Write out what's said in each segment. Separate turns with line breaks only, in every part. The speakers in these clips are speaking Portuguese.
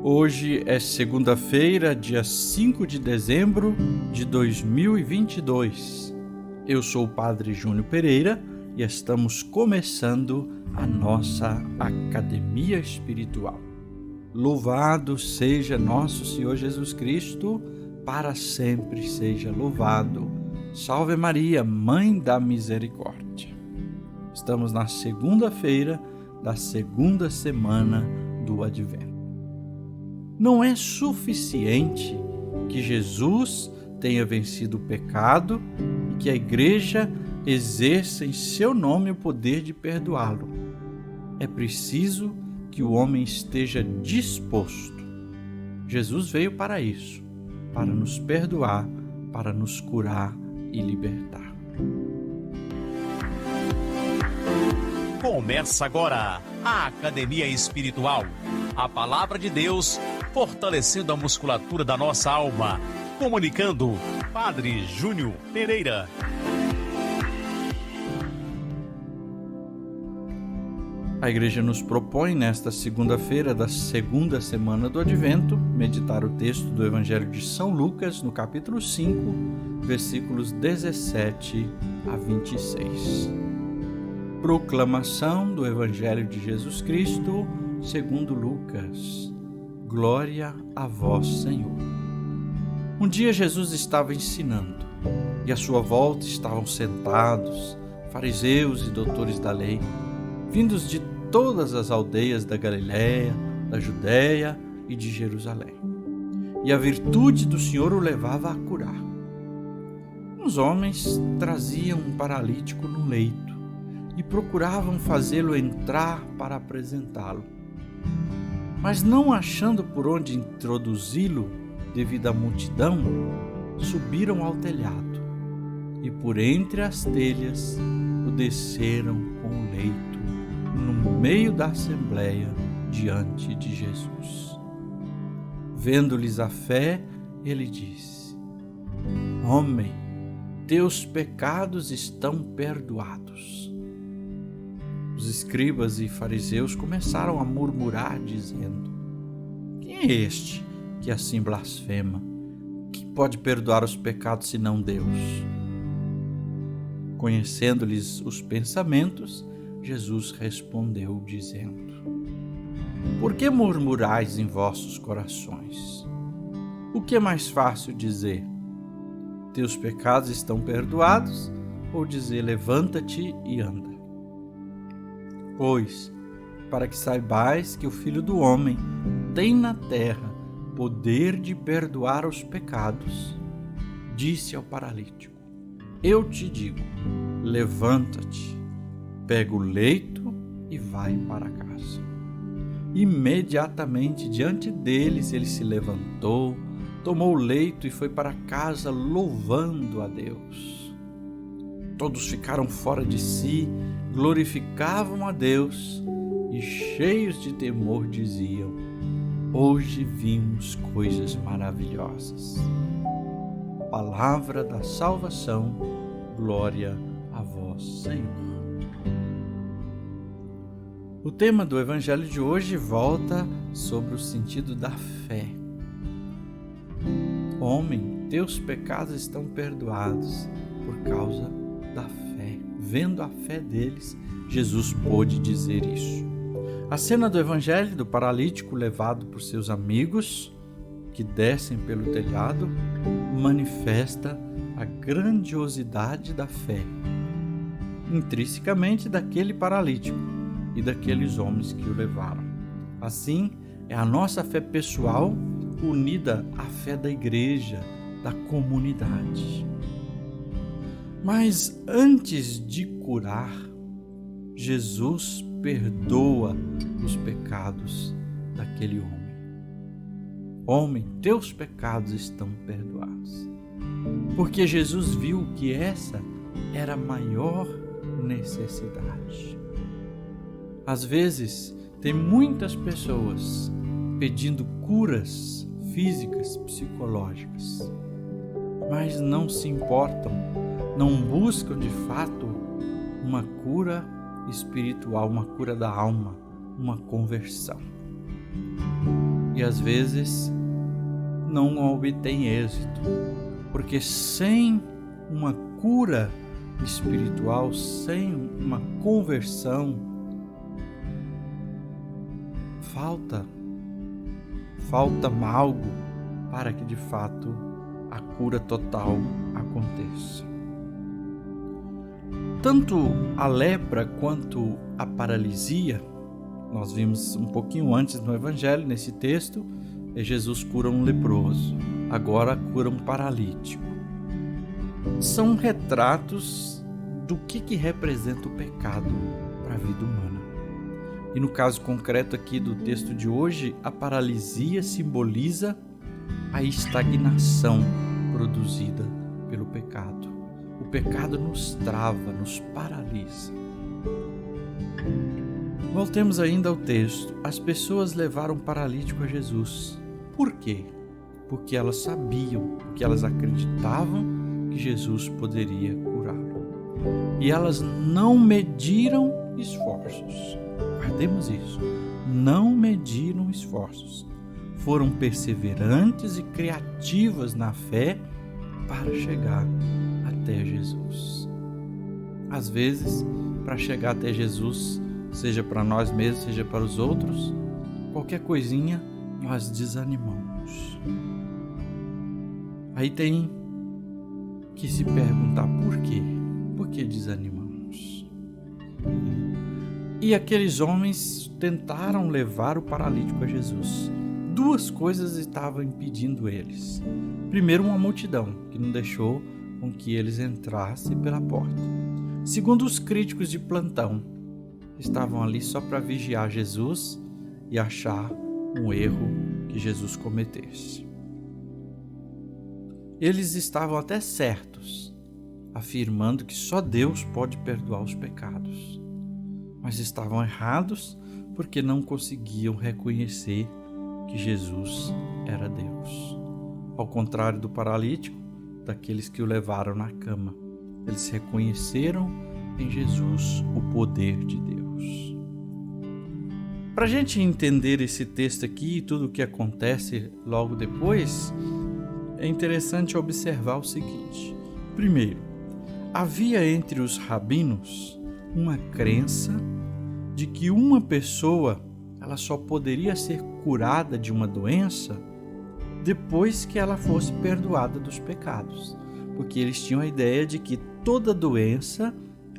Hoje é segunda-feira, dia 5 de dezembro de 2022. Eu sou o Padre Júnior Pereira e estamos começando a nossa Academia Espiritual. Louvado seja nosso Senhor Jesus Cristo, para sempre seja louvado. Salve Maria, Mãe da Misericórdia. Estamos na segunda-feira da segunda semana do Advento. Não é suficiente que Jesus tenha vencido o pecado e que a Igreja exerça em seu nome o poder de perdoá-lo. É preciso que o homem esteja disposto. Jesus veio para isso, para nos perdoar, para nos curar e libertar.
Começa agora a Academia Espiritual. A Palavra de Deus fortalecendo a musculatura da nossa alma. Comunicando, Padre Júnior Pereira.
A Igreja nos propõe, nesta segunda-feira da segunda semana do Advento, meditar o texto do Evangelho de São Lucas, no capítulo 5, versículos 17 a 26. Proclamação do Evangelho de Jesus Cristo, segundo Lucas. Glória a vós, Senhor. Um dia Jesus estava ensinando, e à sua volta estavam sentados fariseus e doutores da lei, vindos de todas as aldeias da Galiléia, da Judéia e de Jerusalém. E a virtude do Senhor o levava a curar. Uns homens traziam um paralítico no leito e procuravam fazê-lo entrar para apresentá-lo. Mas não achando por onde introduzi-lo devido à multidão, subiram ao telhado e por entre as telhas o desceram com o leito no meio da assembleia diante de Jesus. Vendo-lhes a fé, ele disse: Homem, teus pecados estão perdoados. Os escribas e fariseus começaram a murmurar, dizendo: Quem é este que assim blasfema? Quem pode perdoar os pecados senão Deus? Conhecendo-lhes os pensamentos, Jesus respondeu, dizendo: Por que murmurais em vossos corações? O que é mais fácil dizer? Teus pecados estão perdoados, ou dizer: Levanta-te e anda? Pois, para que saibais que o Filho do Homem tem na terra poder de perdoar os pecados, disse ao paralítico: Eu te digo, levanta-te, pega o leito e vai para casa. Imediatamente diante deles ele se levantou, tomou o leito e foi para casa louvando a Deus. Todos ficaram fora de si, glorificavam a Deus e, cheios de temor, diziam: Hoje vimos coisas maravilhosas. Palavra da salvação, glória a vós, Senhor. O tema do Evangelho de hoje volta sobre o sentido da fé. Homem, teus pecados estão perdoados por causa da fé. Vendo a fé deles, Jesus pôde dizer isso. A cena do Evangelho do paralítico levado por seus amigos, que descem pelo telhado, manifesta a grandiosidade da fé, intrinsecamente daquele paralítico e daqueles homens que o levaram. Assim, é a nossa fé pessoal unida à fé da Igreja, da comunidade. Mas antes de curar, Jesus perdoa os pecados daquele homem. Homem, teus pecados estão perdoados. Porque Jesus viu que essa era a maior necessidade. Às vezes, tem muitas pessoas pedindo curas físicas, psicológicas, mas não se importam, não buscam de fato uma cura espiritual, uma cura da alma, uma conversão. e às vezes não obtém êxito, porque sem uma cura espiritual, sem uma conversão, falta algo para que de fato a cura total aconteça. Tanto a lepra quanto a paralisia, nós vimos um pouquinho antes no Evangelho, nesse texto, Jesus cura um leproso, agora cura um paralítico. São retratos do que representa o pecado para a vida humana. E no caso concreto aqui do texto de hoje, a paralisia simboliza a estagnação produzida pelo pecado. O pecado nos trava, nos paralisa. Voltemos ainda ao texto. As pessoas levaram o paralítico a Jesus. Por quê? Porque elas sabiam, porque elas acreditavam que Jesus poderia curá-lo. E elas não mediram esforços. Guardemos isso. Não mediram esforços. Foram perseverantes e criativas na fé para chegar até Jesus. Às vezes, para chegar até Jesus, seja para nós mesmos, seja para os outros, qualquer coisinha nós desanimamos. Aí tem que se perguntar por quê? Por que desanimamos? E aqueles homens tentaram levar o paralítico a Jesus. Duas coisas estavam impedindo eles. Primeiro, uma multidão que não deixou com que eles entrassem pela porta. Segundo, os críticos de plantão estavam ali só para vigiar Jesus e achar um erro que Jesus cometesse. Eles estavam até certos, afirmando que só Deus pode perdoar os pecados, mas estavam errados porque não conseguiam reconhecer que Jesus era Deus. Ao contrário do paralítico, daqueles que o levaram na cama, eles reconheceram em Jesus o poder de Deus. Para a gente entender esse texto aqui e tudo o que acontece logo depois, é interessante observar o seguinte. Primeiro, havia entre os rabinos uma crença de que uma pessoa ela só poderia ser curada de uma doença depois que ela fosse perdoada dos pecados, porque eles tinham a ideia de que toda doença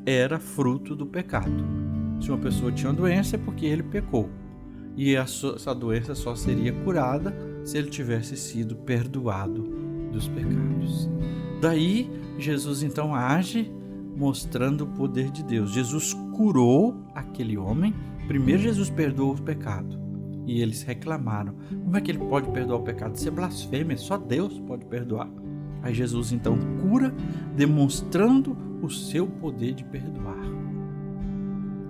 era fruto do pecado. Se uma pessoa tinha uma doença é porque ele pecou, e essa doença só seria curada se ele tivesse sido perdoado dos pecados. Daí, Jesus então age mostrando o poder de Deus. Jesus curou aquele homem. Primeiro Jesus perdoou o pecado e eles reclamaram: como é que ele pode perdoar o pecado? Isso é blasfêmia, só Deus pode perdoar. Aí Jesus então cura, demonstrando o seu poder de perdoar.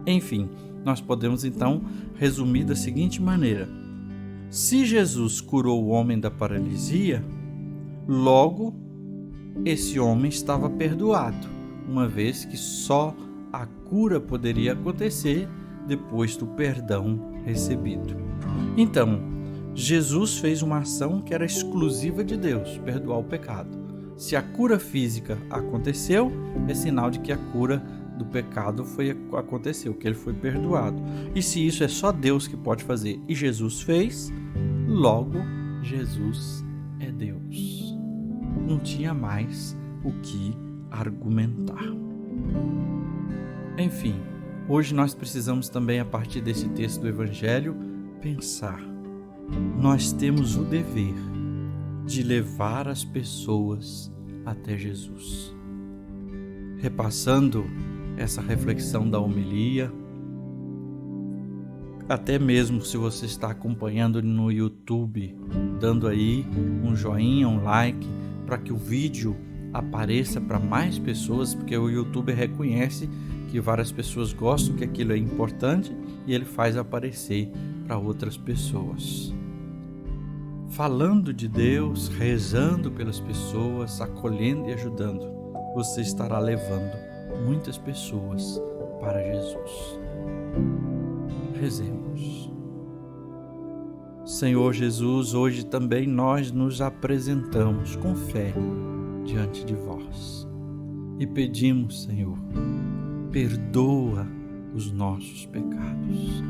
Enfim, nós podemos então resumir da seguinte maneira: se Jesus curou o homem da paralisia, logo esse homem estava perdoado, uma vez que só a cura poderia acontecer depois do perdão recebido. Então, Jesus fez uma ação que era exclusiva de Deus, perdoar o pecado. Se a cura física aconteceu, é sinal de que a cura do pecado aconteceu, que ele foi perdoado. E se isso é só Deus que pode fazer e Jesus fez, logo Jesus é Deus. Não tinha mais o que argumentar. Enfim, hoje nós precisamos também, a partir desse texto do Evangelho, pensar. Nós temos o dever de levar as pessoas até Jesus. Repassando essa reflexão da homilia, até mesmo se você está acompanhando no YouTube, dando aí um joinha, um like, para que o vídeo apareça para mais pessoas, porque o YouTube reconhece que várias pessoas gostam, que aquilo é importante, e ele faz aparecer para outras pessoas. Falando de Deus, rezando pelas pessoas, acolhendo e ajudando, você estará levando muitas pessoas para Jesus. Rezemos. Senhor Jesus, hoje também nós nos apresentamos com fé diante de vós e pedimos, Senhor, perdoa os nossos pecados.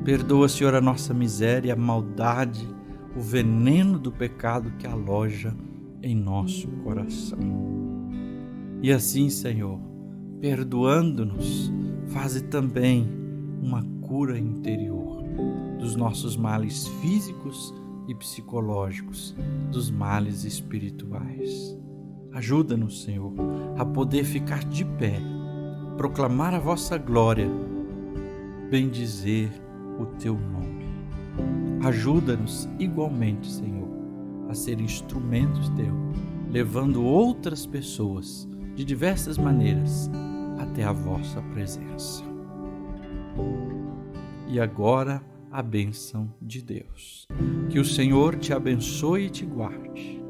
Perdoa, Senhor, a nossa miséria, a maldade, o veneno do pecado que aloja em nosso coração. E assim, Senhor, perdoando-nos, faze também uma cura interior dos nossos males físicos e psicológicos, dos males espirituais. Ajuda-nos, Senhor, a poder ficar de pé, proclamar a vossa glória, bendizer o teu nome. Ajuda-nos igualmente, Senhor, a ser instrumentos teus, levando outras pessoas de diversas maneiras até a vossa presença. E agora, a bênção de Deus. Que o Senhor te abençoe e te guarde.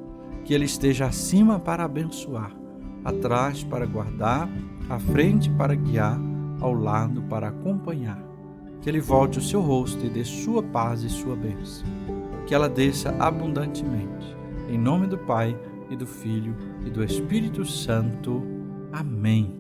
Que Ele esteja acima para abençoar, atrás para guardar, à frente para guiar, ao lado para acompanhar. Que Ele volte o seu rosto e dê sua paz e sua bênção. Que ela desça abundantemente. Em nome do Pai, e do Filho, e do Espírito Santo. Amém.